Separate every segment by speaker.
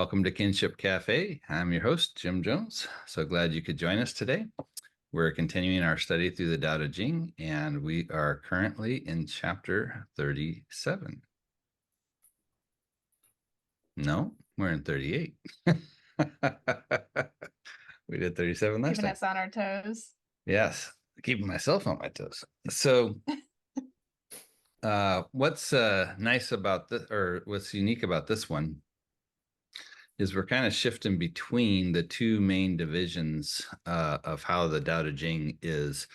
Speaker 1: Welcome to Kinship Cafe. I'm your host, Jim Jones. So glad you could join us today. We're continuing our study through the Daodejing, and we are currently in chapter 37. No, we're in 38. We did 37 last
Speaker 2: Keeping
Speaker 1: time.
Speaker 2: us on our toes.
Speaker 1: Yes, keeping myself on my toes. So what's nice about this, or what's unique about this one, is we're kind of shifting between the two main divisions of how the Tao Te Ching is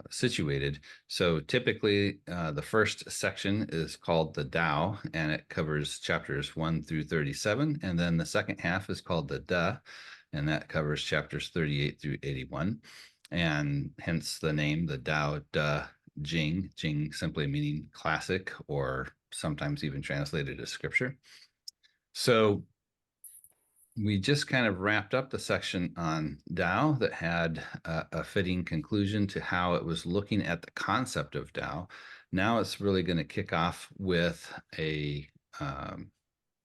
Speaker 1: situated. So typically, the first section is called the Tao, and it covers chapters 1 through 37. And then the second half is called the Da, and that covers chapters 38 through 81. And hence the name, the Tao Te Ching, Jing simply meaning classic, or sometimes even translated as scripture. So we just kind of wrapped up the section on Tao that had a fitting conclusion to how it was looking at the concept of Tao. Now it's really going to kick off with a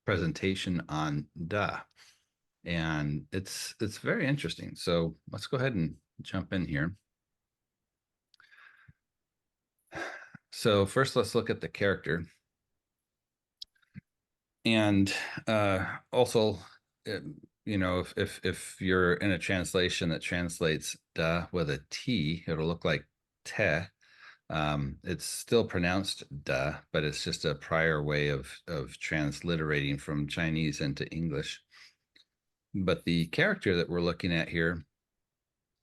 Speaker 1: presentation on Da, and it's very interesting. So let's go ahead and jump in here. So first, let's look at the character, and also. You know, if you're in a translation that translates da with a T, it'll look like te. It's still pronounced da, but it's just a prior way of transliterating from Chinese into English. But the character that we're looking at here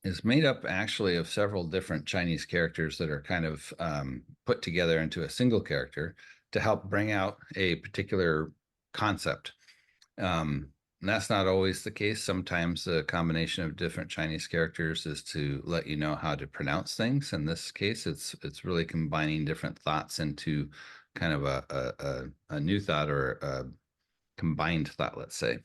Speaker 1: is made up actually of several different Chinese characters that are kind of put together into a single character to help bring out a particular concept. And that's not always the case. Sometimes a combination of different Chinese characters is to let you know how to pronounce things. In this case, it's really combining different thoughts into kind of a new thought, or a combined thought, let's say.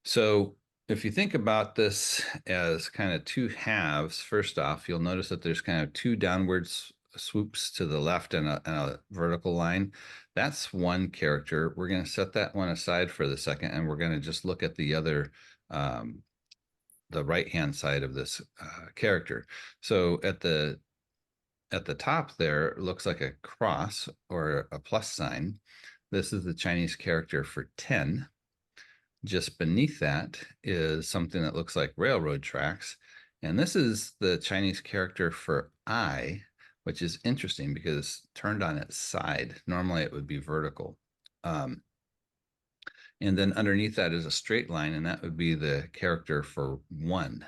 Speaker 1: So if you think about this as kind of two halves, first off, you'll notice that there's kind of two downwards swoops to the left and a vertical line. That's one character. We're going to set that one aside for the second, and we're going to just look at the other, the right-hand side of this character. So at the top there, it looks like a cross or a plus sign. This is the Chinese character for 10. Just beneath that is something that looks like railroad tracks. And this is the Chinese character for I, which is interesting because it's turned on its side. Normally it would be vertical. And then underneath that is a straight line, and that would be the character for 1.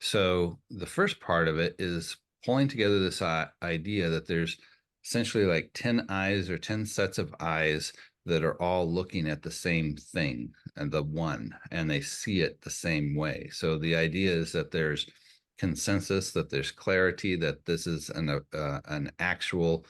Speaker 1: So the first part of it is pulling together this idea that there's essentially like 10 eyes, or 10 sets of eyes, that are all looking at the same thing, and the one, and they see it the same way. So the idea is that there's consensus, that there's clarity, that this is an actual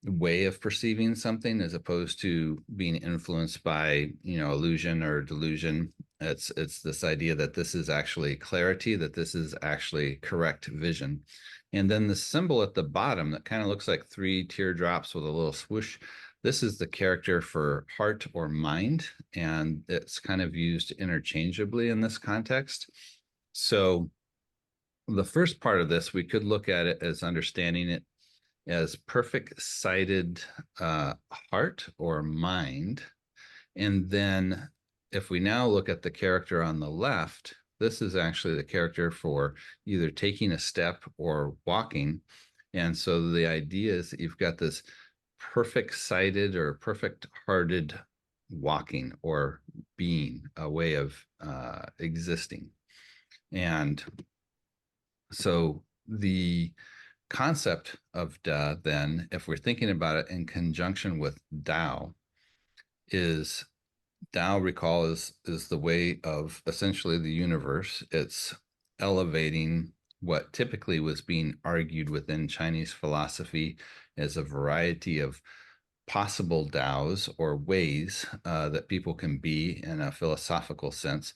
Speaker 1: way of perceiving something, as opposed to being influenced by, illusion or delusion. It's this idea that this is actually clarity, that this is actually correct vision. And then the symbol at the bottom that kind of looks like 3 teardrops with a little swoosh, this is the character for heart or mind, and it's kind of used interchangeably in this context. So the first part of this, we could look at it as understanding it as perfect sighted heart or mind. And then if we now look at the character on the left, this is actually the character for either taking a step or walking. And so the idea is that you've got this perfect sighted or perfect hearted walking, or being, a way of existing. And so the concept of Da, then, if we're thinking about it in conjunction with Tao, is Tao, recall, is the way of essentially the universe. It's elevating what typically was being argued within Chinese philosophy as a variety of possible Taos, or ways that people can be in a philosophical sense,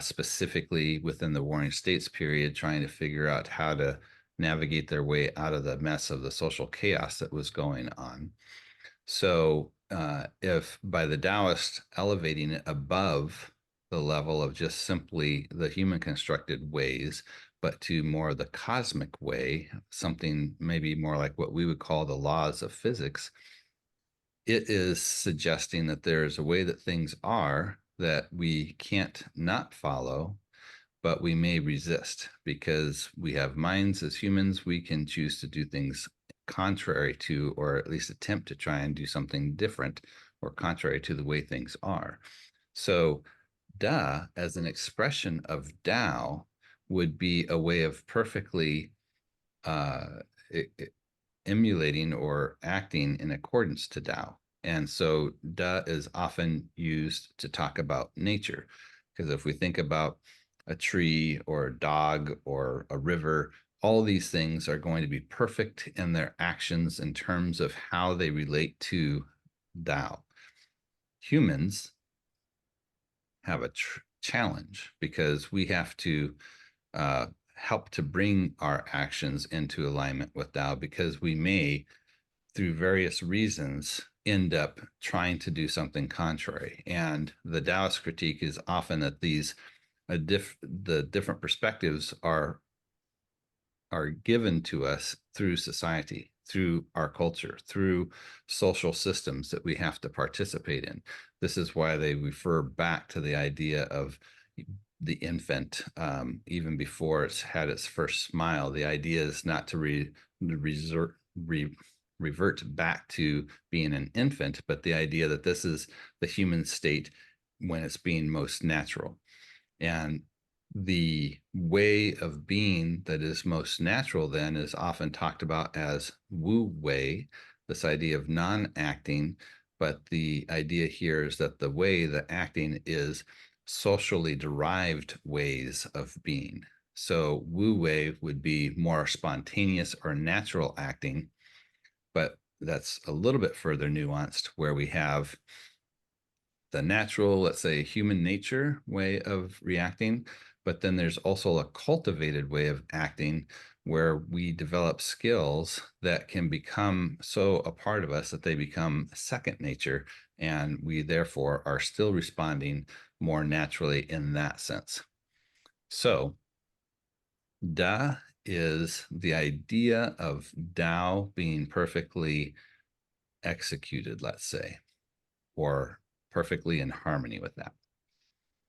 Speaker 1: specifically within the Warring States period, trying to figure out how to navigate their way out of the mess of the social chaos that was going on. So if by the Taoist elevating it above the level of just simply the human constructed ways, but to more of the cosmic way, something maybe more like what we would call the laws of physics, it is suggesting that there is a way that things are that we can't not follow, but we may resist because we have minds as humans. We can choose to do things contrary to, or at least attempt to try and do something different or contrary to the way things are. So, Da, as an expression of Tao, would be a way of perfectly uh, emulating or acting in accordance to Tao. And so Da is often used to talk about nature. Because if we think about a tree or a dog or a river, all these things are going to be perfect in their actions in terms of how they relate to Tao. Humans have a challenge because we have to uh, help to bring our actions into alignment with Tao because we may, through various reasons, end up trying to do something contrary. And the Taoist critique is often that the different perspectives are given to us through society, through our culture, through social systems that we have to participate in. This is why they refer back to the idea of the infant, even before it's had its first smile. The idea is not to revert back to being an infant, but the idea that this is the human state when it's being most natural. And the way of being that is most natural then is often talked about as Wu Wei, this idea of non-acting. But the idea here is that the way, the acting, is socially derived ways of being. So Wu Wei would be more spontaneous or natural acting, but that's a little bit further nuanced, where we have the natural, let's say, human nature way of reacting, but then there's also a cultivated way of acting where we develop skills that can become so a part of us that they become second nature, and we therefore are still responding more naturally in that sense. So Da is the idea of Tao being perfectly executed, let's say, or perfectly in harmony with that.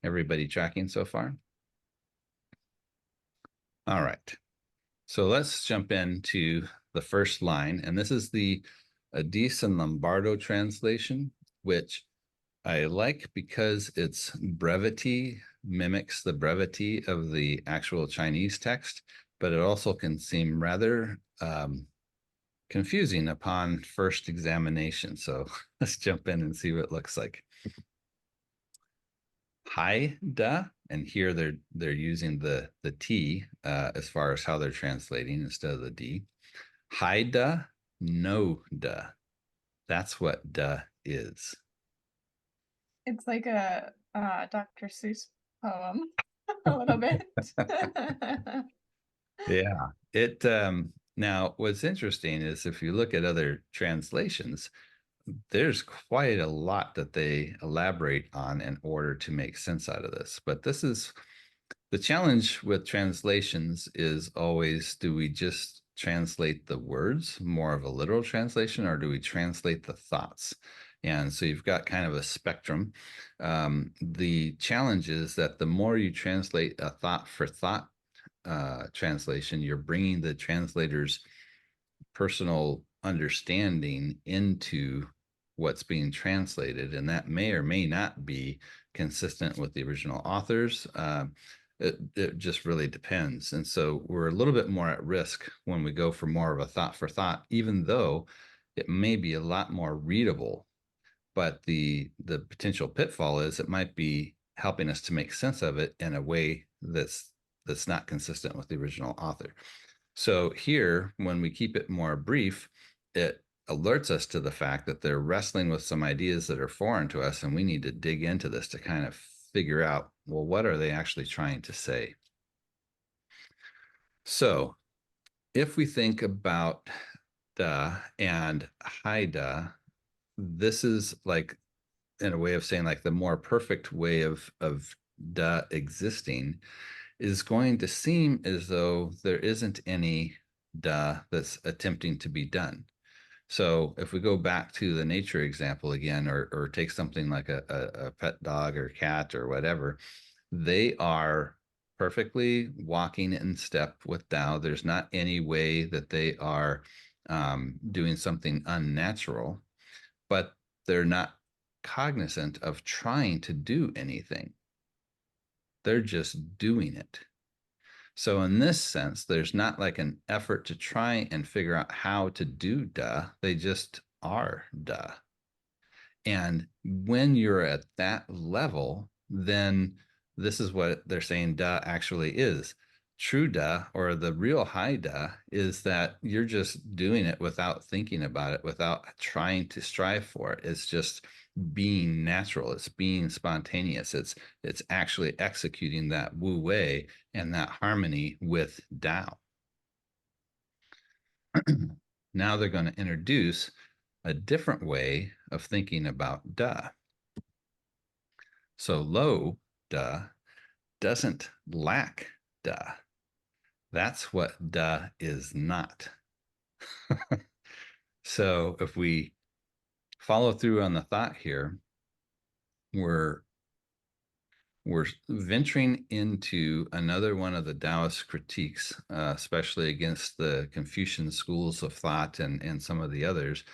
Speaker 1: Everybody tracking so far? All right. So let's jump into the first line. And this is the Addiss and Lombardo translation, which I like because its brevity mimics the brevity of the actual Chinese text, but it also can seem rather confusing upon first examination. So let's jump in and see what it looks like. Hai da, and here they're using the T as far as how they're translating instead of the D. Hai da, no da. That's what da is.
Speaker 2: It's like a Dr. Seuss poem, a little bit.
Speaker 1: Yeah. It now what's interesting is if you look at other translations, there's quite a lot that they elaborate on in order to make sense out of this. But this is the challenge with translations is always, do we just translate the words, more of a literal translation, or do we translate the thoughts? And so you've got kind of a spectrum. The challenge is that the more you translate a thought for thought translation, you're bringing the translator's personal understanding into what's being translated, and that may or may not be consistent with the original authors. It just really depends. And so we're a little bit more at risk when we go for more of a thought for thought, even though it may be a lot more readable. But the potential pitfall is it might be helping us to make sense of it in a way that's not consistent with the original author. So here, when we keep it more brief, it alerts us to the fact that they're wrestling with some ideas that are foreign to us, and we need to dig into this to kind of figure out, well, what are they actually trying to say? So if we think about da and haida, this is like, in a way of saying, like, the more perfect way of da existing is going to seem as though there isn't any da that's attempting to be done. So if we go back to the nature example again, or take something like a pet dog or cat or whatever, they are perfectly walking in step with Tao. There's not any way that they are doing something unnatural, but they're not cognizant of trying to do anything. They're just doing it. So in this sense, there's not like an effort to try and figure out how to do da. They just are da. And when you're at that level, then this is what they're saying da actually is. True da, or the real high da, is that you're just doing it without thinking about it, without trying to strive for it. It's just being natural. It's being spontaneous. It's actually executing that wu wei and that harmony with Tao. Now they're going to introduce a different way of thinking about da. So low da doesn't lack da. That's what da is not. So if we follow through on the thought here, we're we're venturing into another one of the Taoist critiques, especially against the Confucian schools of thought and some of the others,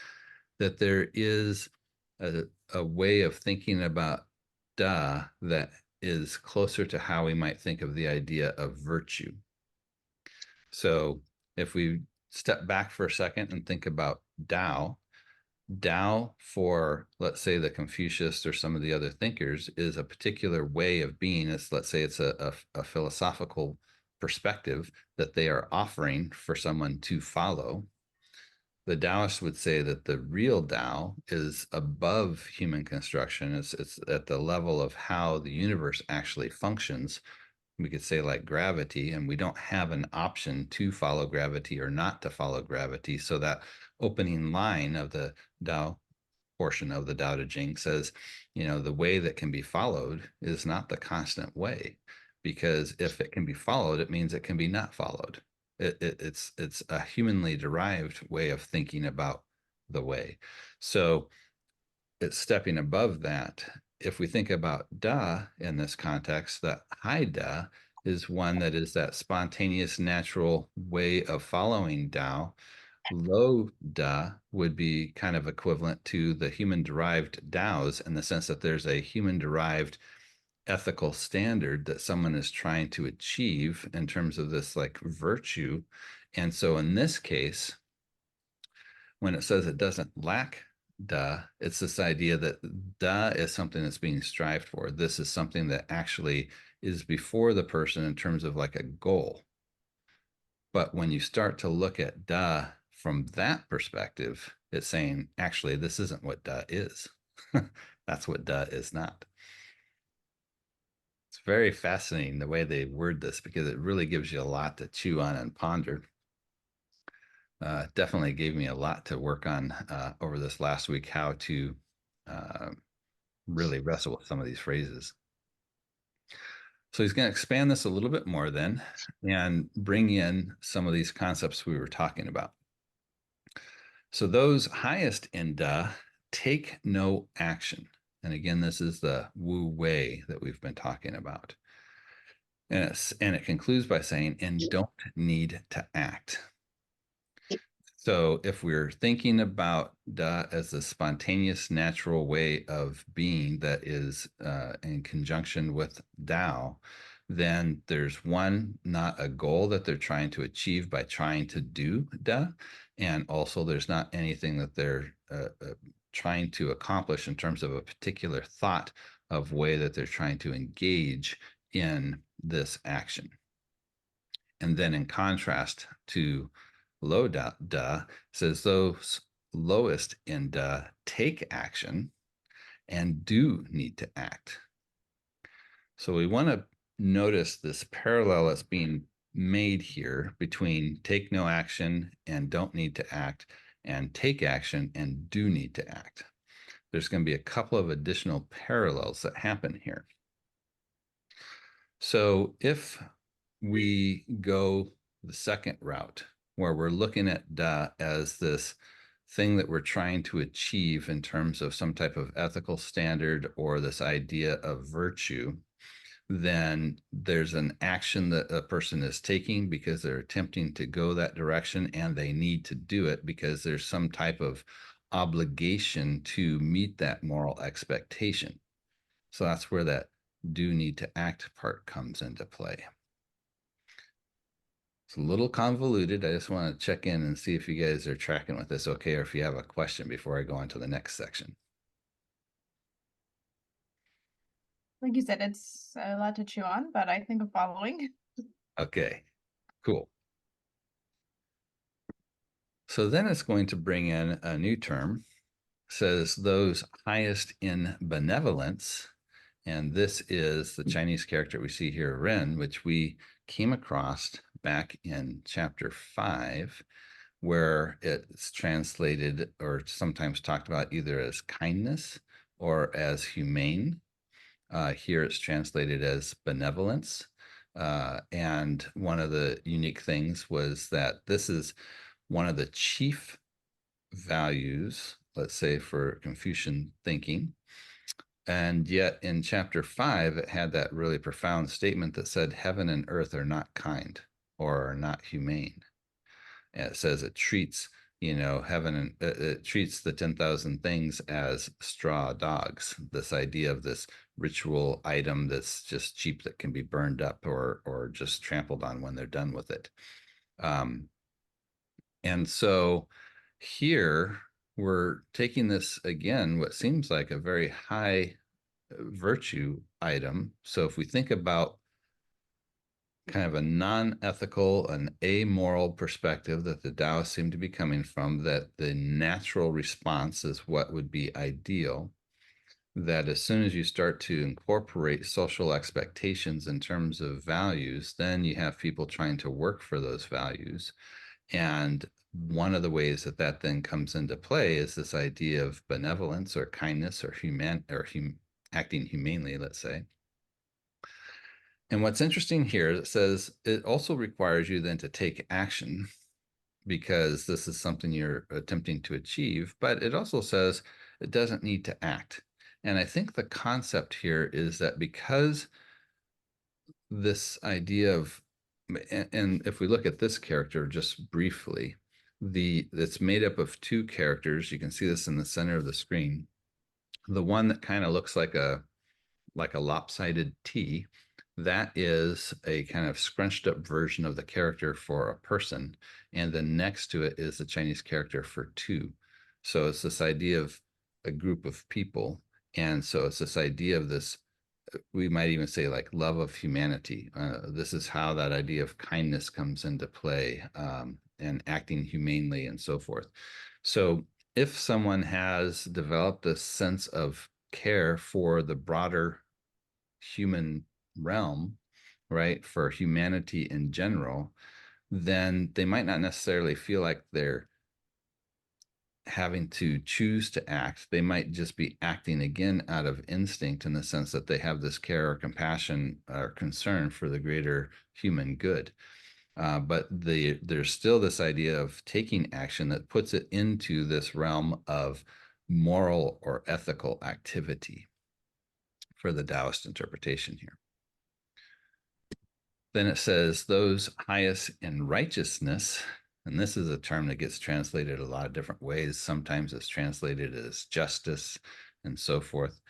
Speaker 1: that there is a way of thinking about Da that is closer to how we might think of the idea of virtue. So if we step back for a second and think about Tao, Tao for, let's say, the Confucius or some of the other thinkers is a particular way of being. It's, let's say, it's a philosophical perspective that they are offering for someone to follow. The Taoists would say that the real Tao is above human construction. It's at the level of how the universe actually functions. We could say like gravity, and we don't have an option to follow gravity or not to follow gravity. So that opening line of the Tao portion of the Daodejing says, the way that can be followed is not the constant way, because if it can be followed, it means it can be not followed. It's a humanly derived way of thinking about the way. So it's stepping above that. If we think about Da in this context, that high Da is one that is that spontaneous, natural way of following Tao. Low Da would be kind of equivalent to the human derived Taos in the sense that there's a human derived ethical standard that someone is trying to achieve in terms of this like virtue. And so in this case, when it says it doesn't lack da, it's this idea that da is something that's being strived for. This is something that actually is before the person in terms of like a goal. But when you start to look at da from that perspective, it's saying, actually, this isn't what da is. That's what da is not. It's very fascinating the way they word this, because it really gives you a lot to chew on and ponder. Definitely gave me a lot to work on over this last week, how to uh, really wrestle with some of these phrases. So he's going to expand this a little bit more then and bring in some of these concepts we were talking about. So those highest in Da take no action. And again, this is the Wu Wei that we've been talking about. And it concludes by saying, and don't need to act. So if we're thinking about Da as a spontaneous, natural way of being that is in conjunction with Tao, then there's one, not a goal that they're trying to achieve by trying to do Da. And also there's not anything that they're trying to accomplish in terms of a particular thought of way that they're trying to engage in this action. And then in contrast to low da says those lowest in da take action and do need to act. So we want to notice this parallel that's being made here between take no action and don't need to act, and take action and do need to act. there's going to be a couple of additional parallels that happen here. So if we go the second route, where we're looking at Da as this thing that we're trying to achieve in terms of some type of ethical standard or this idea of virtue, then there's an action that a person is taking because they're attempting to go that direction, and they need to do it because there's some type of obligation to meet that moral expectation. So that's where that do need to act part comes into play. It's a little convoluted. I just want to check in and see if you guys are tracking with this okay, or if you have a question before I go on to the next section.
Speaker 2: Like you said, it's a lot to chew on, but I think I'm following.
Speaker 1: Okay, cool. So then it's going to bring in a new term. It says those highest in benevolence. And this is the Chinese character we see here, Ren, which we came across back in chapter 5, where it's translated or sometimes talked about either as kindness or as humane. Here it's translated as benevolence. And one of the unique things was that this is one of the chief values, let's say, for Confucian thinking. And yet in chapter 5, it had that really profound statement that said, heaven and earth are not kind or are not humane. And it says it treats, heaven and it treats the 10,000 things as straw dogs. This idea of this ritual item that's just cheap that can be burned up or just trampled on when they're done with it. And so here we're taking this again, what seems like a very high virtue item. So if we think about kind of a non-ethical, an amoral perspective that the Taoists seem to be coming from, that the natural response is what would be ideal, that as soon as you start to incorporate social expectations in terms of values, then you have people trying to work for those values. And one of the ways that that then comes into play is this idea of benevolence or kindness or acting humanely, let's say. And what's interesting here is it says it also requires you then to take action because this is something you're attempting to achieve, but it also says it doesn't need to act. And I think the concept here is that because this idea of, and if we look at this character just briefly, it's made up of two characters. You can see this in the center of the screen. The one that kind of looks like a lopsided T, that is a kind of scrunched up version of the character for a person. And then next to it is the Chinese character for two. So it's this idea of a group of people. And so it's this idea of this, we might even say like love of humanity. This is how that idea of kindness comes into play, and acting humanely and so forth. So if someone has developed a sense of care for the broader human realm, right, for humanity in general, then they might not necessarily feel like they're having to choose to act. They might just be acting again out of instinct in the sense that they have this care or compassion or concern for the greater human good. But there's still this idea of taking action that puts it into this realm of moral or ethical activity for the Taoist interpretation here. Then it says those highest in righteousness, and this is a term that gets translated a lot of different ways. Sometimes it's translated as justice and so forth.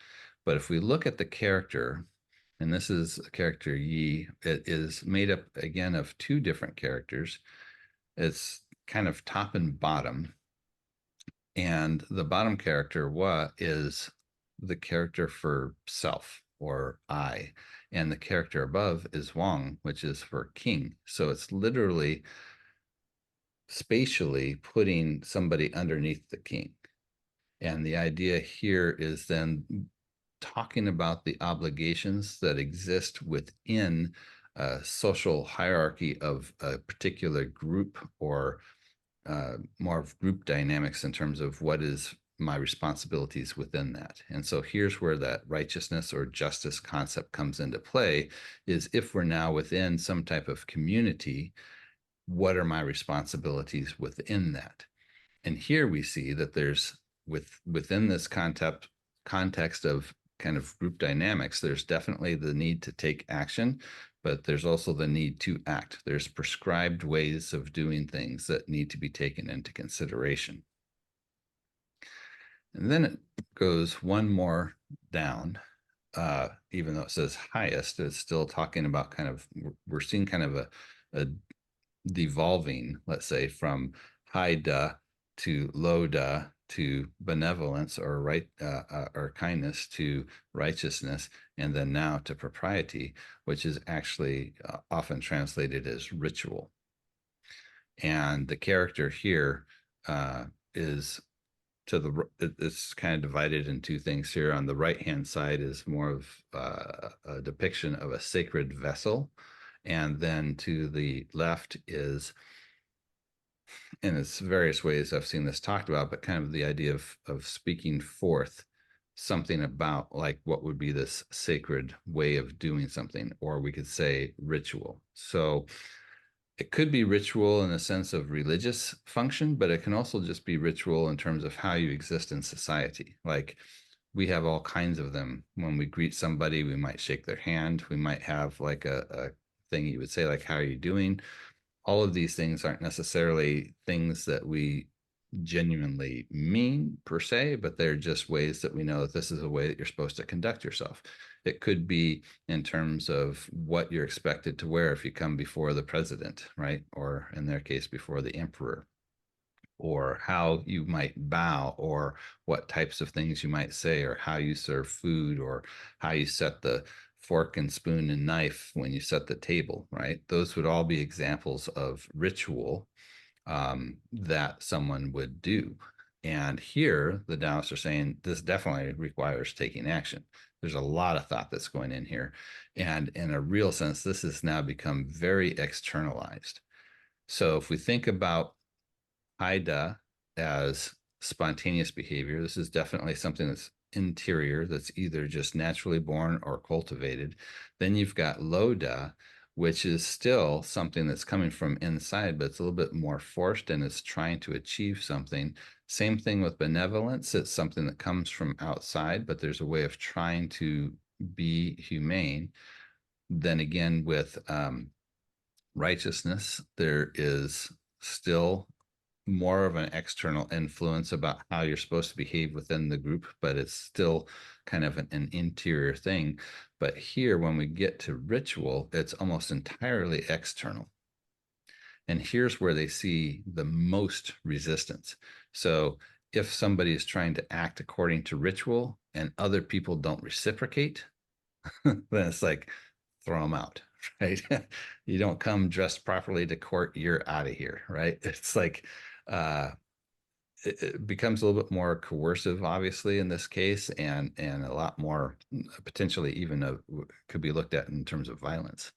Speaker 1: But if we look at the character, and this is a character Yi, it is made up again of two different characters. It's kind of top and bottom. And the bottom character, Wa, is the character for self or I. And the character above is Wang, which is for king. So it's literally spatially putting somebody underneath the king. And the idea here is then talking about the obligations that exist within a social hierarchy of a particular group, or more of group dynamics in terms of what is my responsibilities within that. And so here's where that righteousness or justice concept comes into play, is if we're now within some type of community, what are my responsibilities within that? And here we see that there's within this context of kind of group dynamics, there's definitely the need to take action, but there's also the need to act. There's prescribed ways of doing things that need to be taken into consideration. And then it goes one more down. Even though it says highest, it's still talking about kind of, we're seeing kind of a devolving, let's say, from high da to low da to benevolence or or kindness to righteousness, and then now to propriety, which is actually often translated as ritual. And the character here is to the, it's kind of divided in two things here. On the right hand side is more of a depiction of a sacred vessel, and then to the left is, in its various ways I've seen this talked about, but kind of the idea of speaking forth something about like what would be this sacred way of doing something, or we could say ritual. So it could be ritual in the sense of religious function, but it can also just be ritual in terms of how you exist in society. Like we have all kinds of them. When we greet somebody, we might shake their hand. We might have like a thing you would say, like, how are you doing? All of these things aren't necessarily things that we genuinely mean per se, but they're just ways that we know that this is a way that you're supposed to conduct yourself. It could be in terms of what you're expected to wear if you come before the president, right? Or in their case, before the emperor, or how you might bow, or what types of things you might say, or how you serve food, or how you set the fork and spoon and knife when you set the table, right? Those would all be examples of ritual that someone would do. And here, the Taoists are saying this definitely requires taking action. There's a lot of thought that's going in here. And in a real sense, this has now become very externalized. So if we think about Haida as spontaneous behavior, this is definitely something that's interior, that's either just naturally born or cultivated. Then you've got Loda, which is still something that's coming from inside, but it's a little bit more forced and it's trying to achieve something. Same thing with benevolence. It's something that comes from outside, but there's a way of trying to be humane. Then again, with righteousness, there is still more of an external influence about how you're supposed to behave within the group, but it's still kind of an interior thing. But here, when we get to ritual, it's almost entirely external. And here's where they see the most resistance. So if somebody is trying to act according to ritual and other people don't reciprocate, then it's like, throw them out, right? You don't come dressed properly to court, you're out of here, right? It's like, it becomes a little bit more coercive, obviously, in this case, and a lot more potentially even could be looked at in terms of violence.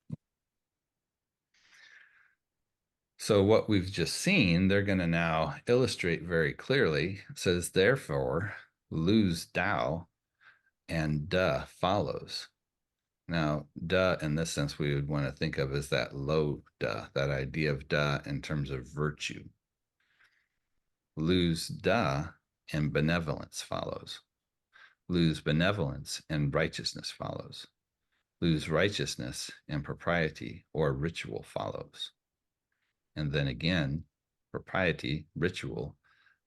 Speaker 1: So what we've just seen, they're going to now illustrate very clearly. It says, therefore, lose Tao and Da follows. Now, Da, in this sense, we would want to think of as that low Da, that idea of Da in terms of virtue. Lose Da and benevolence follows. Lose benevolence and righteousness follows. Lose righteousness and propriety or ritual follows. And then again, propriety, ritual,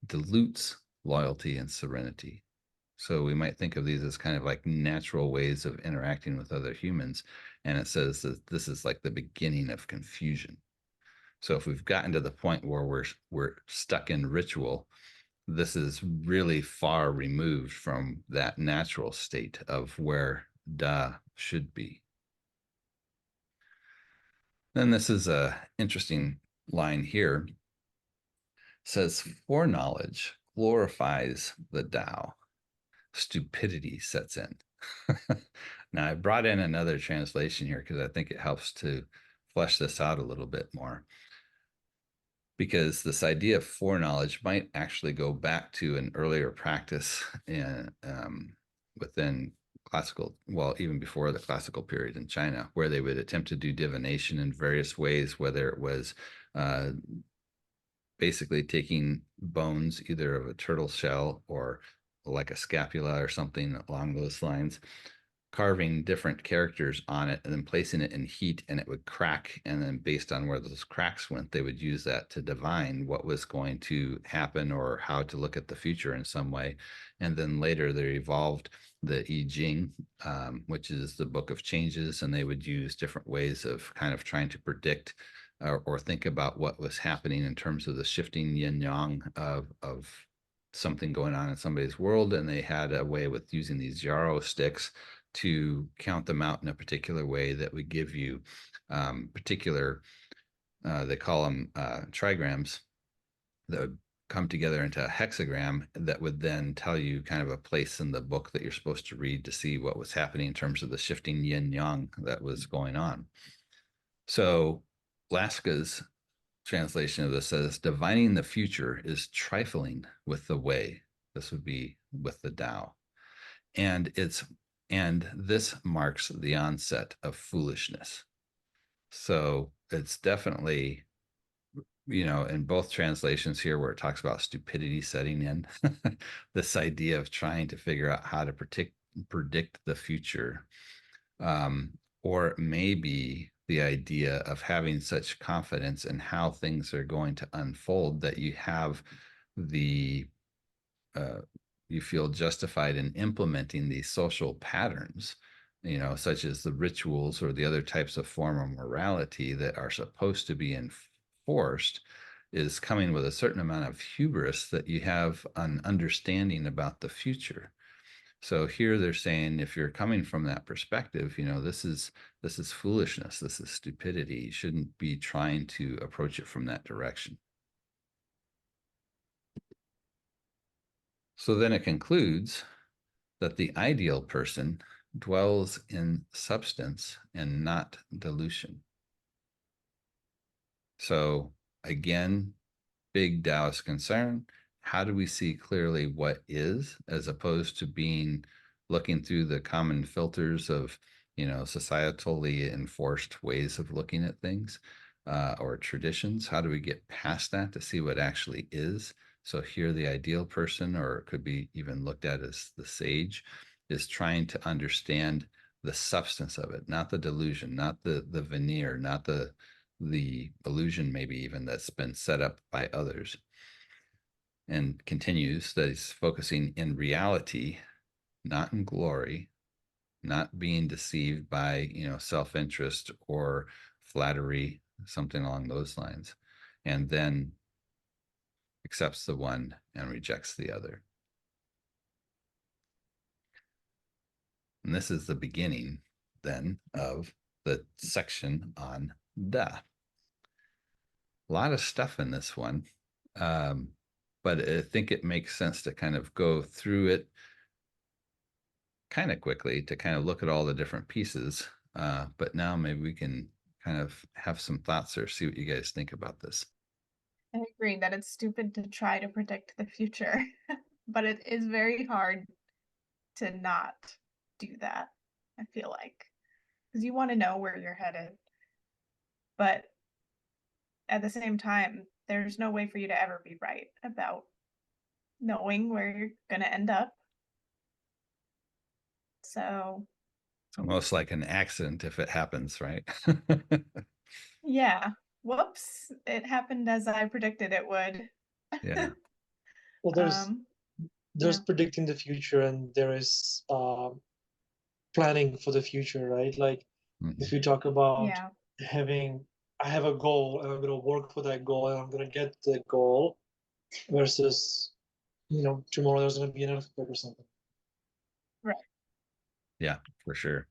Speaker 1: dilutes loyalty and serenity. So we might think of these as kind of like natural ways of interacting with other humans. And it says that this is like the beginning of confusion. So if we've gotten to the point where we're stuck in ritual, this is really far removed from that natural state of where Da should be. Then this is a interesting line here. It says, foreknowledge glorifies the Tao. Stupidity sets in. Now I brought in another translation here because I think it helps to flesh this out a little bit more. because this idea of foreknowledge might actually go back to an earlier practice within classical, well, even before the classical period in China, where they would attempt to do divination in various ways, whether it was uh, basically taking bones either of a turtle shell or like a scapula or something along those lines, carving different characters on it and then placing it in heat, and it would crack, and then based on where those cracks went, they would use that to divine what was going to happen or how to look at the future in some way. And then later they evolved the I Ching, which is the book of changes, and they would use different ways of kind of trying to predict or think about what was happening in terms of the shifting yin yang of something going on in somebody's world. And they had a way with using these yarrow sticks to count them out in a particular way that would give you particular, they call them trigrams, that would come together into a hexagram that would then tell you kind of a place in the book that you're supposed to read to see what was happening in terms of the shifting yin yang that was going on. So Laska's translation of this says, divining the future is trifling with the way. This would be with the Tao. And this marks the onset of foolishness. So it's definitely, in both translations here where it talks about stupidity setting in, this idea of trying to figure out how to predict the future, or maybe the idea of having such confidence in how things are going to unfold that you have the you feel justified in implementing these social patterns, such as the rituals or the other types of form of morality that are supposed to be enforced, is coming with a certain amount of hubris that you have an understanding about the future. So here they're saying, if you're coming from that perspective, this is foolishness, this is stupidity. You shouldn't be trying to approach it from that direction. So then it concludes that the ideal person dwells in substance and not dilution. So again, big Taoist concern. How do we see clearly what is, as opposed to looking through the common filters of, societally enforced ways of looking at things, or traditions? How do we get past that to see what actually is? So here, the ideal person, or it could be even looked at as the sage, is trying to understand the substance of it, not the delusion, not the veneer, not the illusion, maybe even that's been set up by others. And continues that he's focusing in reality, not in glory, not being deceived by, self-interest or flattery, something along those lines, and then accepts the one and rejects the other. And this is the beginning then of the section on Da. A lot of stuff in this one, but I think it makes sense to kind of go through it kind of quickly to kind of look at all the different pieces. But now maybe we can kind of have some thoughts or see what you guys think about this.
Speaker 2: I agree that it's stupid to try to predict the future, but it is very hard to not do that, I feel like, because you want to know where you're headed. But at the same time, there's no way for you to ever be right about knowing where you're going to end up. So,
Speaker 1: It's almost like an accident if it happens, right?
Speaker 2: yeah. Whoops, it happened as I predicted it would.
Speaker 1: Yeah.
Speaker 3: Well,
Speaker 2: um,
Speaker 3: there's
Speaker 2: yeah.
Speaker 3: predicting the future, and there is planning for the future, right? Like if you talk about
Speaker 2: Yeah.
Speaker 3: I have a goal and I'm going to work for that goal and I'm going to get the goal, versus, tomorrow there's going to be an earthquake or something.
Speaker 2: Right.
Speaker 1: Yeah, for sure.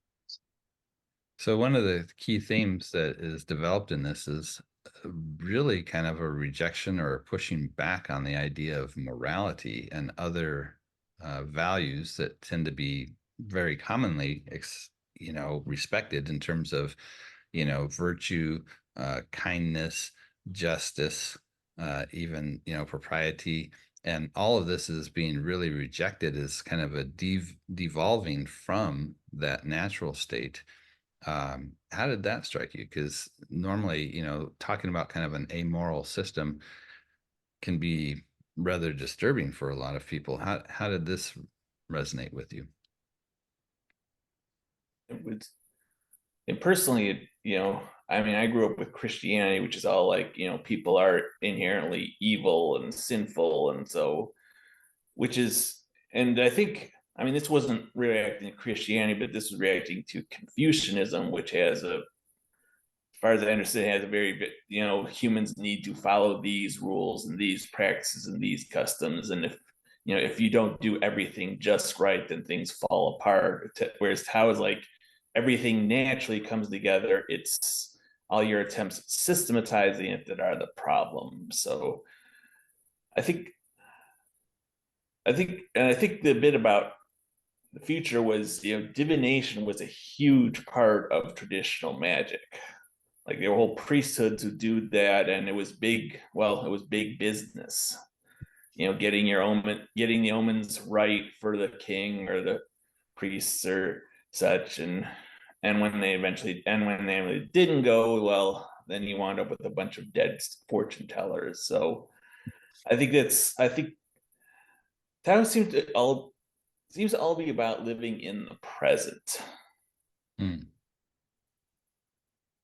Speaker 1: So one of the key themes that is developed in this is really kind of a rejection or pushing back on the idea of morality and other values that tend to be very commonly, respected in terms of, virtue, kindness, justice, even, propriety. And all of this is being really rejected as kind of a devolving from that natural state. How did that strike you? Because normally, talking about kind of an amoral system can be rather disturbing for a lot of people. How did this resonate with you?
Speaker 4: It was, and personally, I mean, I grew up with Christianity, which is all like, people are inherently evil and sinful. And so, which is, and I think, I mean, this wasn't reacting to Christianity, but this was reacting to Confucianism, which has a, as far as I understand, has a very, humans need to follow these rules and these practices and these customs. And if you don't do everything just right, then things fall apart. Whereas Tao is like, everything naturally comes together. It's all your attempts at systematizing it that are the problem. So I think, and I think the bit about the future was, divination was a huge part of traditional magic. Like there were whole priesthoods who do that, and it was big. Well, it was big business. Getting getting the omens right for the king or the priests or such, and when they didn't go well, then you wound up with a bunch of dead fortune tellers. So I think Tao seems to all be about living in the present.
Speaker 1: Hmm.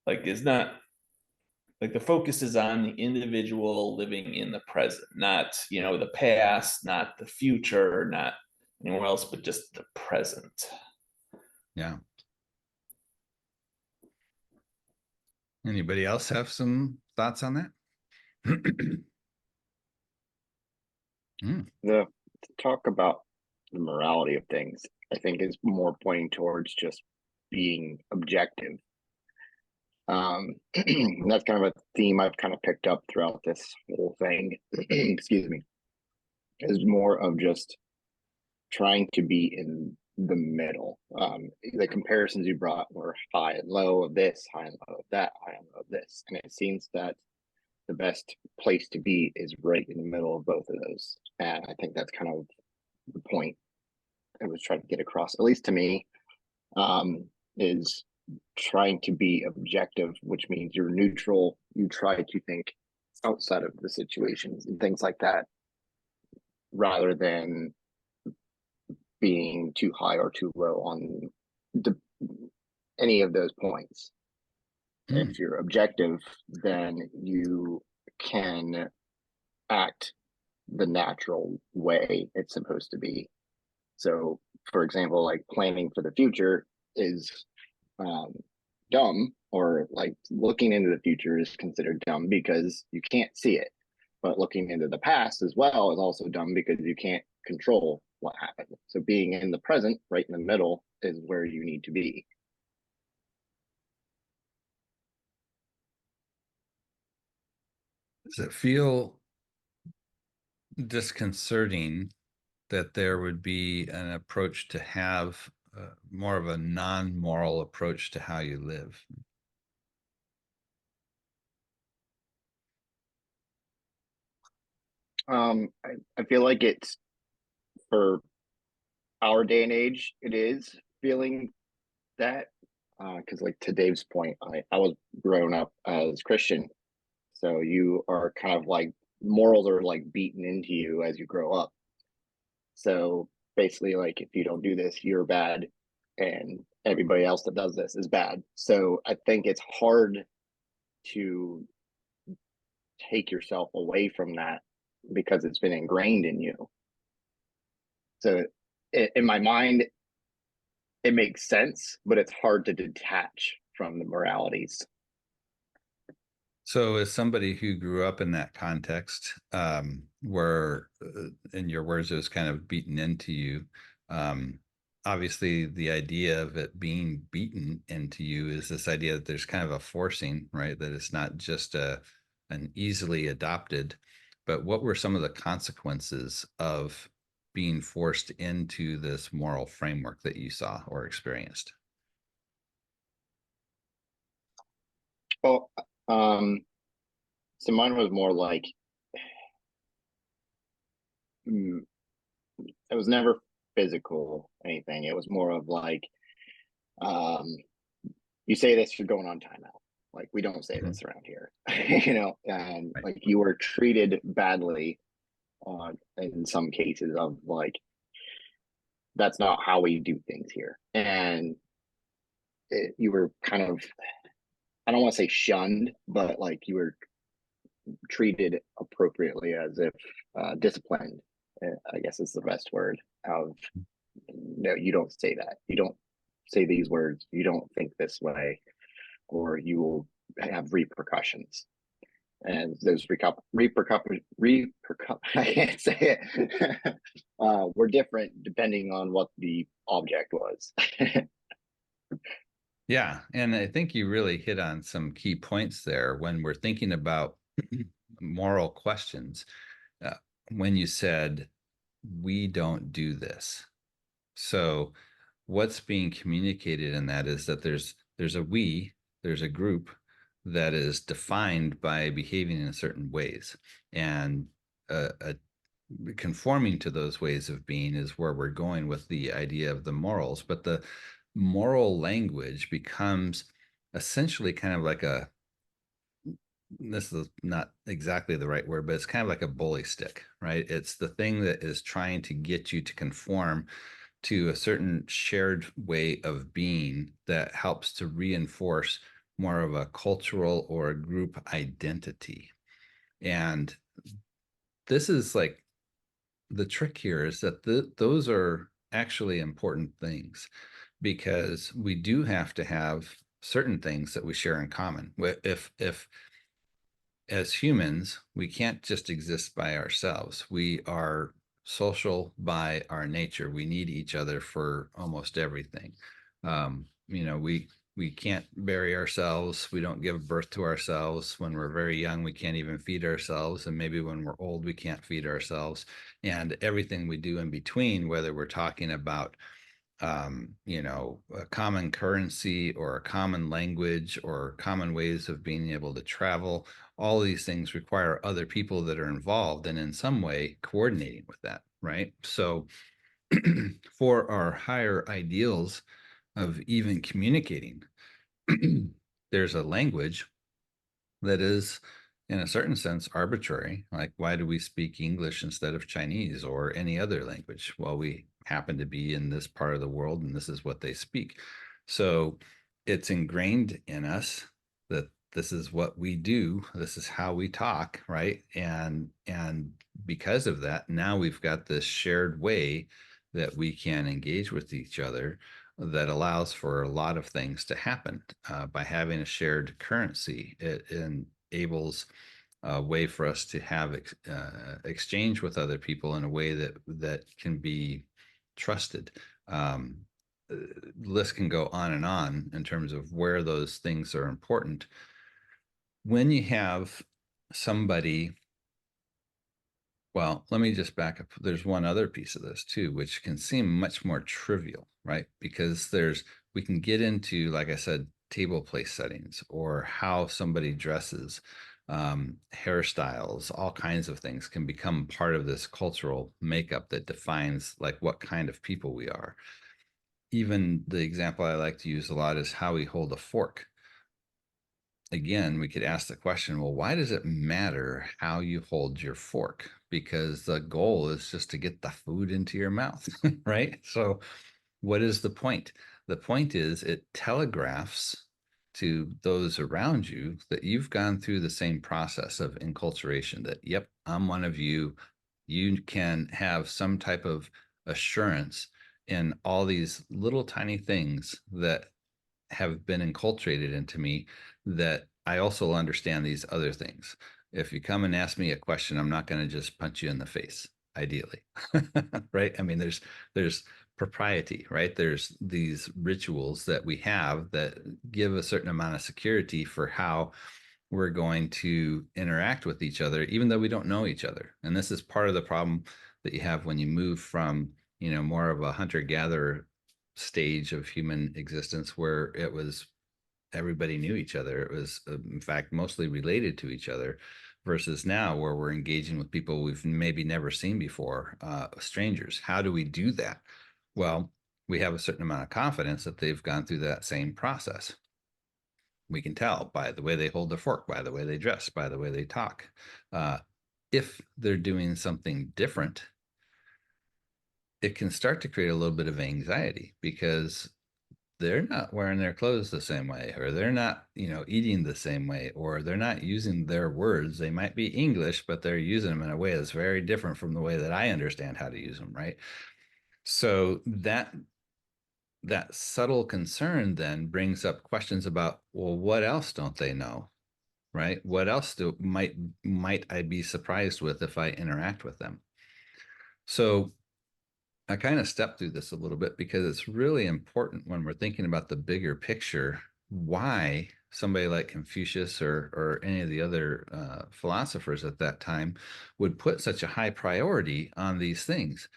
Speaker 4: Like it's not like the focus is on the individual living in the present, not the past, not the future, not anywhere else, but just the present.
Speaker 1: Yeah. Anybody else have some thoughts on that?
Speaker 5: The talk about the morality of things, I think, is more pointing towards just being objective. That's kind of a theme I've kind of picked up throughout this whole thing. Excuse me. Is more of just trying to be in the middle. The comparisons you brought were high and low of this, high and low of that, high and low of this, and it seems that the best place to be is right in the middle of both of those. And I think that's kind of the point I was trying to get across, at least to me, is trying to be objective, which means you're neutral. You try to think outside of the situations and things like that, rather than being too high or too low on any of those points. If you're objective, then you can act the natural way it's supposed to be. So, for example, like planning for the future is dumb, or like looking into the future is considered dumb because you can't see it. But looking into the past as well is also dumb because you can't control what happened. So being in the present, right in the middle, is where you need to be.
Speaker 1: Does it feel disconcerting that there would be an approach to have more of a non-moral approach to how you live?
Speaker 5: I feel like it's, for our day and age, it is feeling that, because like to Dave's point, I was grown up as Christian, so you are kind of like, morals are like beaten into you as you grow up. So basically, like, if you don't do this, you're bad, and everybody else that does this is bad. So I think it's hard to take yourself away from that because it's been ingrained in you. So in my mind, it makes sense, but it's hard to detach from the moralities.
Speaker 1: So as somebody who grew up in that context, where, in your words, it was kind of beaten into you, obviously the idea of it being beaten into you is this idea that there's kind of a forcing, right? That it's not just an easily adopted, but what were some of the consequences of being forced into this moral framework that you saw or experienced?
Speaker 5: Well, so mine was more like mm, it was never physical anything. It was more of like, um, you say this, you're going on timeout. Like, we don't say
Speaker 1: Mhm.
Speaker 5: this around here, you know, and
Speaker 1: Right.
Speaker 5: like you were treated badly on in some cases of like, that's not how we do things here. And you were kind of, I don't want to say shunned, but like you were treated appropriately as if disciplined, I guess is the best word. Of no, you don't say that. You don't say these words. You don't think this way, or you will have repercussions. And those I can't say it. Were different depending on what the object was.
Speaker 1: Yeah, and I think you really hit on some key points there when we're thinking about moral questions. Uh, when you said, we don't do this. So what's being communicated in that is that there's a we, there's a group that is defined by behaving in certain ways. And conforming to those ways of being is where we're going with the idea of the morals. But the moral language becomes essentially kind of like a, this is not exactly the right word, but it's kind of like a bully stick, right? It's the thing that is trying to get you to conform to a certain shared way of being that helps to reinforce more of a cultural or a group identity. And this is like, the trick here is that those are actually important things, because we do have to have certain things that we share in common. If as humans, we can't just exist by ourselves. We are social by our nature. We need each other for almost everything. You know, we can't bury ourselves. We don't give birth to ourselves. When we're very young, we can't even feed ourselves. And maybe when we're old, we can't feed ourselves. And everything we do in between, whether we're talking about you know, a common currency or a common language or common ways of being able to travel, all these things require other people that are involved and in some way coordinating with that, right? So for our higher ideals of even communicating, there's a language that is, in a certain sense, arbitrary. Like, why do we speak English instead of Chinese or any other language? Well, we happen to be in this part of the world and this is what they speak. So it's ingrained in us that this is what we do, this is how we talk, right? And because of that, now we've got this shared way that we can engage with each other that allows for a lot of things to happen. By having a shared currency, it enables a way for us to have exchange with other people in a way that can be trusted. Um, List can go on and on in terms of where those things are important. When you have somebody, well, let me just back up. There's one other piece of this too, which can seem much more trivial, right? Because we can get into, like I said, table place settings or how somebody dresses, hairstyles, all kinds of things can become part of this cultural makeup that defines like what kind of people we are. Even the example I like to use a lot is how we hold a fork. Again, we could ask the question, well, why does it matter how you hold your fork? Because the goal is just to get the food into your mouth, right? So what is the point? The point is it telegraphs to those around you that you've gone through the same process of enculturation, that, yep, I'm one of you. You can have some type of assurance in all these little tiny things that have been enculturated into me, that I also understand these other things. If you come and ask me a question, I'm not going to just punch you in the face, ideally. Right? I mean, there's propriety, right? There's these rituals that we have that give a certain amount of security for how we're going to interact with each other, even though we don't know each other. And this is part of the problem that you have when you move from, you know, more of a hunter-gatherer stage of human existence, where it was everybody knew each other. It was, in fact, mostly related to each other. versus now where we're engaging with people we've maybe never seen before, strangers. How do we do that? Well, we have a certain amount of confidence that they've gone through that same process. We can tell by the way they hold their fork, by the way they dress, by the way they talk. If they're doing something different, it can start to create a little bit of anxiety because they're not wearing their clothes the same way, or they're not, eating the same way, or they're not using their words. They might be English, but they're using them in a way that's very different from the way that I understand how to use them, right? So that subtle concern then brings up questions about, well, what else don't they know, right? What else might I be surprised with if I interact with them? So I kind of stepped through this a little bit because it's really important when we're thinking about the bigger picture, why somebody like Confucius or any of the other philosophers at that time would put such a high priority on these things.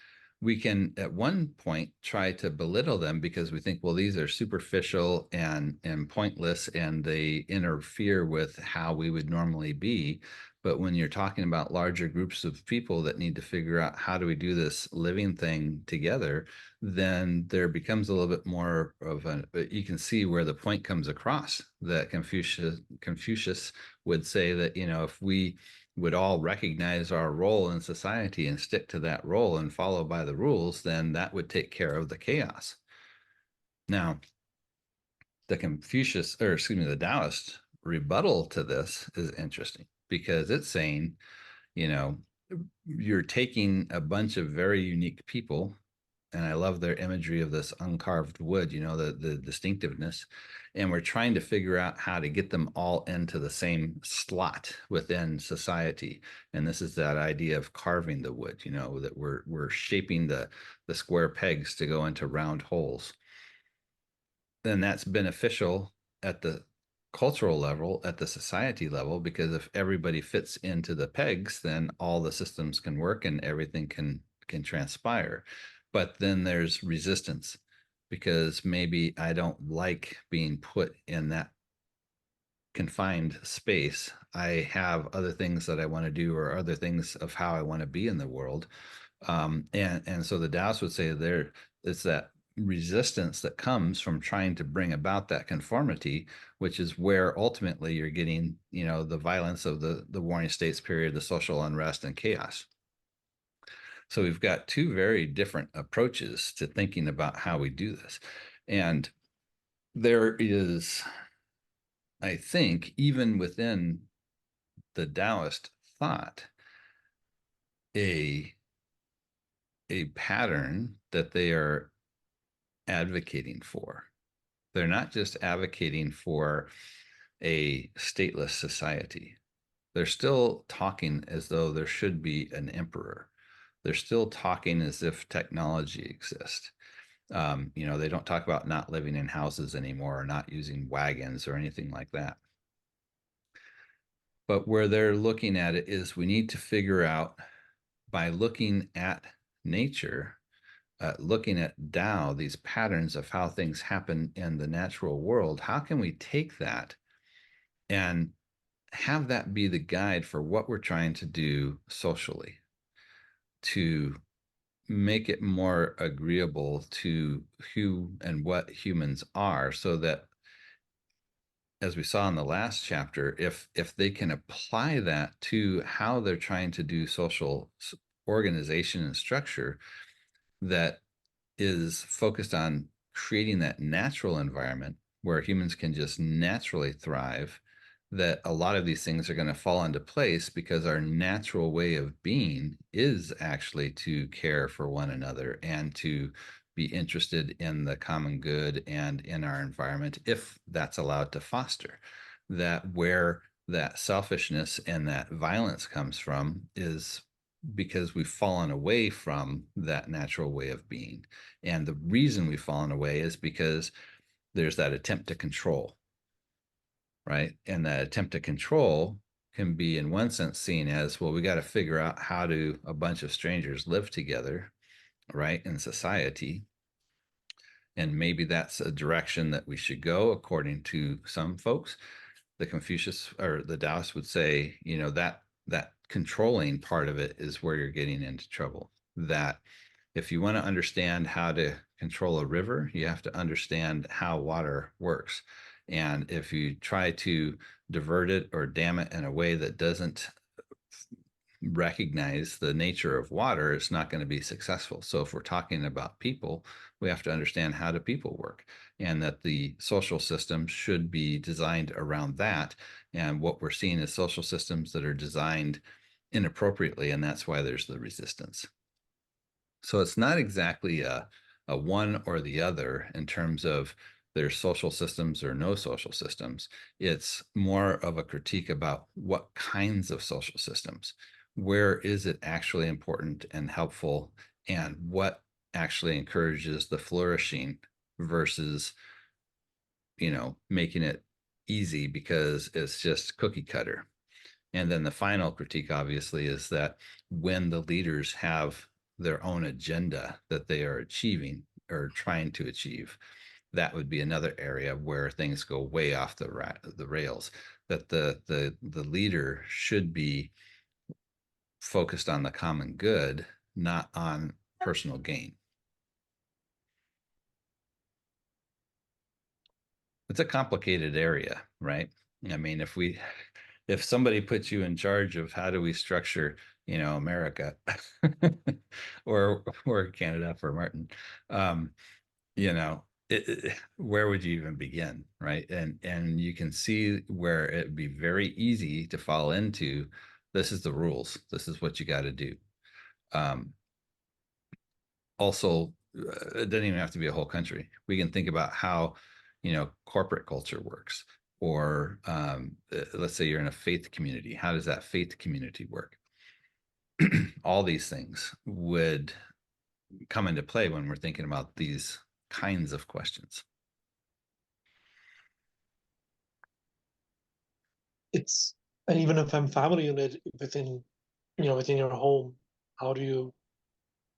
Speaker 1: We can at one point try to belittle them because we think, well, these are superficial and pointless, and they interfere with how we would normally be. But when you're talking about larger groups of people that need to figure out how do we do this living thing together, then there becomes a little bit more of you can see where the point comes across that Confucius would say that, if we would all recognize our role in society and stick to that role and follow by the rules, then that would take care of the chaos. Now, the Taoist rebuttal to this is interesting because it's saying, you're taking a bunch of very unique people, and I love their imagery of this uncarved wood, the distinctiveness, and we're trying to figure out how to get them all into the same slot within society. And this is that idea of carving the wood, that we're shaping the square pegs to go into round holes. Then that's beneficial at the cultural level, at the society level, because if everybody fits into the pegs, then all the systems can work and everything can transpire. But then there's resistance because maybe I don't like being put in that confined space. I have other things that I want to do, or other things of how I want to be in the world. And so the Taoists would say it's that resistance that comes from trying to bring about that conformity, which is where ultimately you're getting, the violence of the warring states period, the social unrest and chaos. So we've got two very different approaches to thinking about how we do this. And there is, I think, even within the Taoist thought, a pattern that they are advocating for. They're not just advocating for a stateless society. They're still talking as though there should be an emperor. They're still talking as if technology exists. They don't talk about not living in houses anymore, or not using wagons or anything like that. But where they're looking at it is we need to figure out, by looking at nature, looking at Tao, these patterns of how things happen in the natural world, how can we take that and have that be the guide for what we're trying to do socially to make it more agreeable to who and what humans are, so that, as we saw in the last chapter, if they can apply that to how they're trying to do social organization and structure that is focused on creating that natural environment where humans can just naturally thrive, that a lot of these things are going to fall into place because our natural way of being is actually to care for one another and to be interested in the common good and in our environment, if that's allowed to foster. That where that selfishness and that violence comes from is because we've fallen away from that natural way of being. And the reason we've fallen away is because there's that attempt to control, right? And that attempt to control can be, in one sense, seen as, well, we got to figure out how do a bunch of strangers live together, right, in society. And maybe that's a direction that we should go, according to some folks. The Confucius or the Taoists would say, that controlling part of it is where you're getting into trouble. That if you want to understand how to control a river, you have to understand how water works. And if you try to divert it or dam it in a way that doesn't recognize the nature of water, it's not going to be successful. So if we're talking about people, we have to understand how do people work, and that the social system should be designed around that. And what we're seeing is social systems that are designed inappropriately, and that's why there's the resistance. So it's not exactly a one or the other in terms of there's social systems or no social systems. It's more of a critique about what kinds of social systems. Where is it actually important and helpful, and what actually encourages the flourishing versus, making it easy because it's just cookie cutter. And then the final critique, obviously, is that when the leaders have their own agenda that they are achieving or trying to achieve, that would be another area where things go way off the rails. That the leader should be focused on the common good, not on personal gain. It's a complicated area, right? I mean, if somebody puts you in charge of how do we structure, America or Canada for Martin, where would you even begin, right? And you can see where it'd be very easy to fall into, this is the rules, this is what you got to do. Also, it doesn't even have to be a whole country. We can think about how, corporate culture works, or let's say you're in a faith community. How does that faith community work? All these things would come into play when we're thinking about these kinds of questions.
Speaker 3: It's, and even if I'm family unit within, within your home, how do you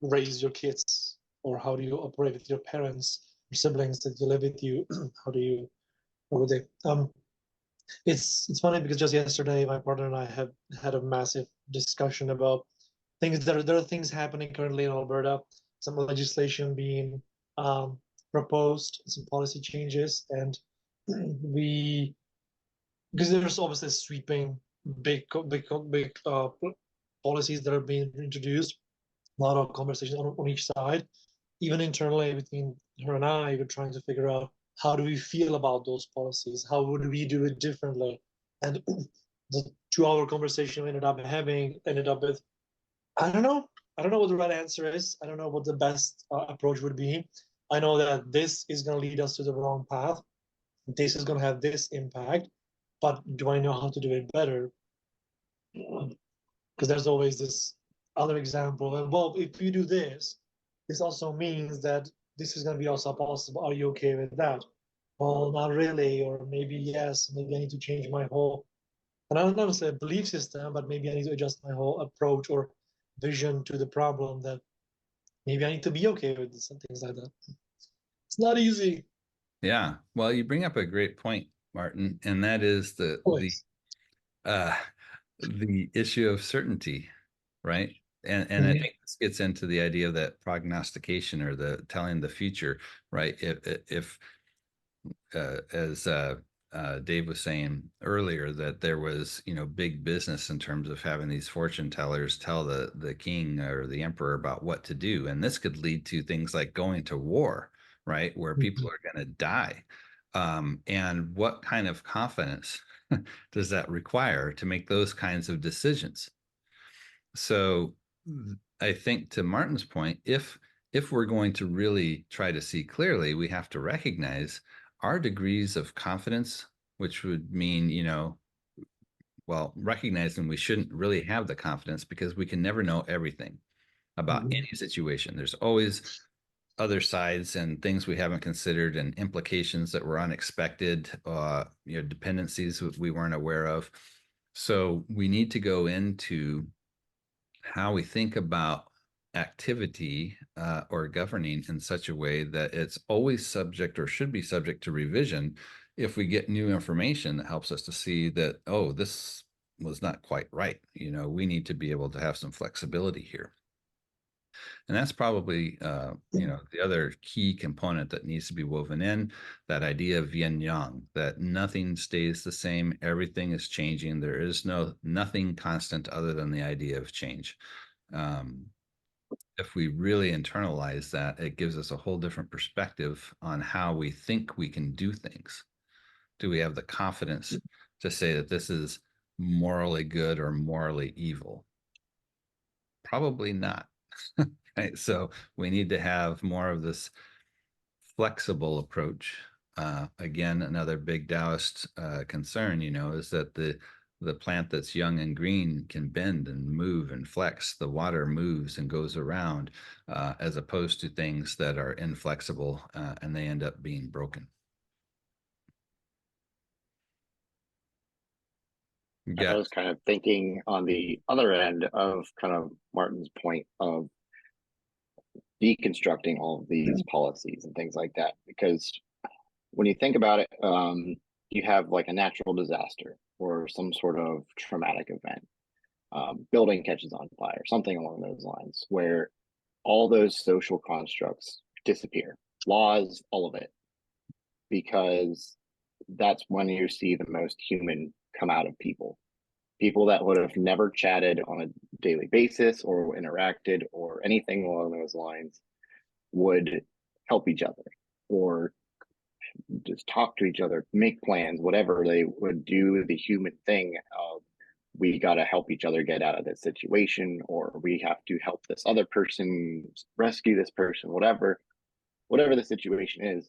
Speaker 3: raise your kids, or how do you operate with your parents or siblings that live with you? How do you, what would they, it's funny because just yesterday my partner and I have had a massive discussion about things that there are things happening currently in Alberta, some legislation being proposed, some policy changes, and we, because there's obviously sweeping big policies that are being introduced, a lot of conversation on each side, even internally between her and I, we're trying to figure out how do we feel about those policies, how would we do it differently. And the 2-hour conversation we ended up with, I don't know. I don't know what the right answer is. I don't know what the best approach would be. I know that this is going to lead us to the wrong path. This is going to have this impact, but do I know how to do it better? Because there's always this other example. And well, if you do this, this also means that this is going to be also possible. Are you okay with that? Well, not really, or maybe yes. Maybe I need to change my whole, and I don't know, say belief system, but maybe I need to adjust my whole approach or vision to the problem. That maybe I need to be okay with this and things like that. It's not easy.
Speaker 1: Yeah. Well, you bring up a great point, Martin, and that is
Speaker 3: Always.
Speaker 1: the issue of certainty, right? And I think this gets into the idea of that prognostication, or the telling the future, right? If as Dave was saying earlier, that there was, big business in terms of having these fortune tellers tell the king or the emperor about what to do, and this could lead to things like going to war, right, where people are going to die. And what kind of confidence does that require to make those kinds of decisions? So I think, to Martin's point, if we're going to really try to see clearly, we have to recognize our degrees of confidence, which would mean, recognizing we shouldn't really have the confidence because we can never know everything about any situation. There's always other sides and things we haven't considered, and implications that were unexpected, dependencies we weren't aware of. So we need to go into how we think about activity or governing in such a way that it's always subject, or should be subject, to revision if we get new information that helps us to see that, oh, this was not quite right. You know, we need to be able to have some flexibility here. And that's probably, you know, the other key component that needs to be woven in, that idea of yin yang, that nothing stays the same, everything is changing. There is nothing constant other than the idea of change. If we really internalize that, it gives us a whole different perspective on how we think we can do things. Do we have the confidence to say that this is morally good or morally evil? Probably not. Right? So we need to have more of this flexible approach. Again, another big Taoist concern, you know, is that the plant that's young and green can bend and move and flex. The water moves and goes around, as opposed to things that are inflexible, and they end up being broken.
Speaker 5: I was kind of thinking on the other end of kind of Martin's point of deconstructing all of these policies and things like that, because when you think about it, you have like a natural disaster or some sort of traumatic event, building catches on fire, something along those lines, where all those social constructs disappear, laws, all of it, because that's when you see the most human come out of people. People that would have never chatted on a daily basis or interacted or anything along those lines would help each other or just talk to each other, make plans, whatever they would do, the human thing of we got to help each other get out of this situation, or we have to help this other person rescue this person, whatever the situation is.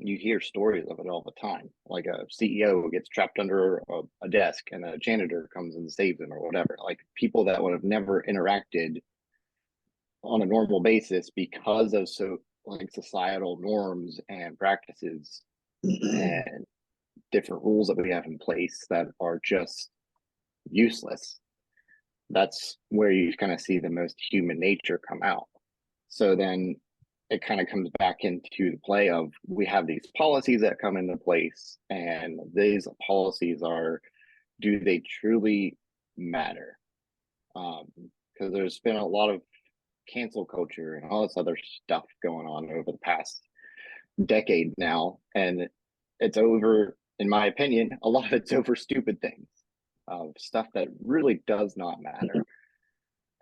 Speaker 5: You hear stories of it all the time, like a CEO who gets trapped under a desk and a janitor comes and saves him or whatever, like people that would have never interacted on a normal basis because of like societal norms and practices and different rules that we have in place that are just useless. That's where you kind of see the most human nature come out. So then it kind of comes back into the play of we have these policies that come into place, and these policies are, do they truly matter? Because there's been a lot of cancel culture and all this other stuff going on over the past decade now, and it's over, in my opinion, a lot of it's over stupid things, stuff that really does not matter.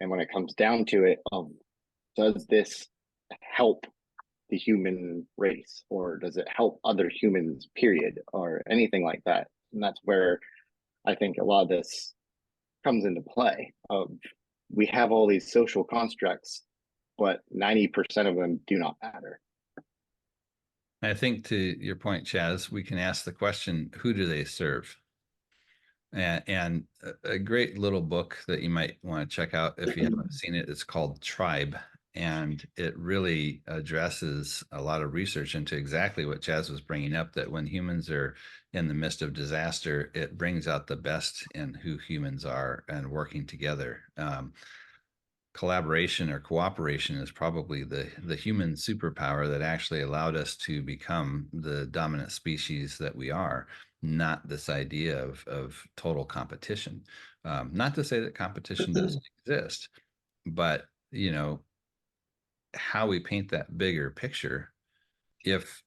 Speaker 5: And when it comes down to it, does this help the human race, or does it help other humans, period, or anything like that? And that's where I think a lot of this comes into play. Of we have all these social constructs, but 90% of them do not matter.
Speaker 1: I think to your point, Chaz, we can ask the question, who do they serve? And a great little book that you might want to check out if you haven't seen it, it's called Tribe. And it really addresses a lot of research into exactly what Chaz was bringing up, that when humans are in the midst of disaster, it brings out the best in who humans are and working together. Collaboration or cooperation is probably the human superpower that actually allowed us to become the dominant species that we are, not this idea of total competition. Not to say that competition doesn't exist, but you know, how we paint that bigger picture, if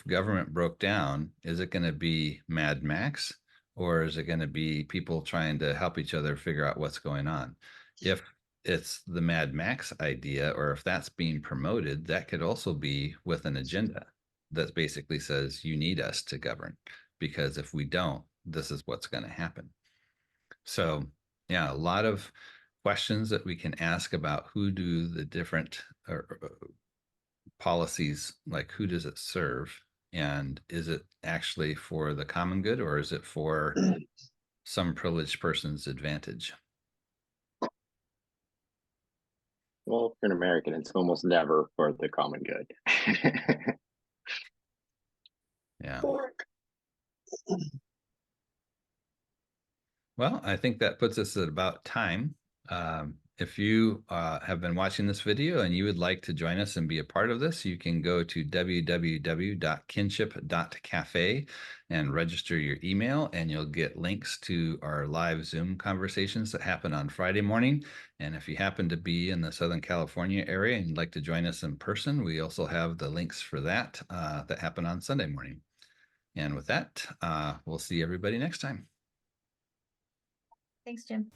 Speaker 1: government broke down, is it going to be Mad Max, or is it going to be people trying to help each other figure out what's going on? If it's the Mad Max idea, or if that's being promoted, that could also be with an agenda that basically says you need us to govern, because if we don't, this is what's going to happen. So yeah, a lot of questions that we can ask about who do the different policies, like who does it serve, and is it actually for the common good, or is it for some privileged person's advantage?
Speaker 5: Well, if you're an American, it's almost never for the common good.
Speaker 1: Yeah. Well, I think that puts us at about time. If you have been watching this video and you would like to join us and be a part of this, you can go to www.kinship.cafe and register your email, and you'll get links to our live Zoom conversations that happen on Friday morning. And if you happen to be in the Southern California area and you'd like to join us in person, we also have the links for that that happen on Sunday morning. And with that, we'll see everybody next time.
Speaker 2: Thanks, Jim.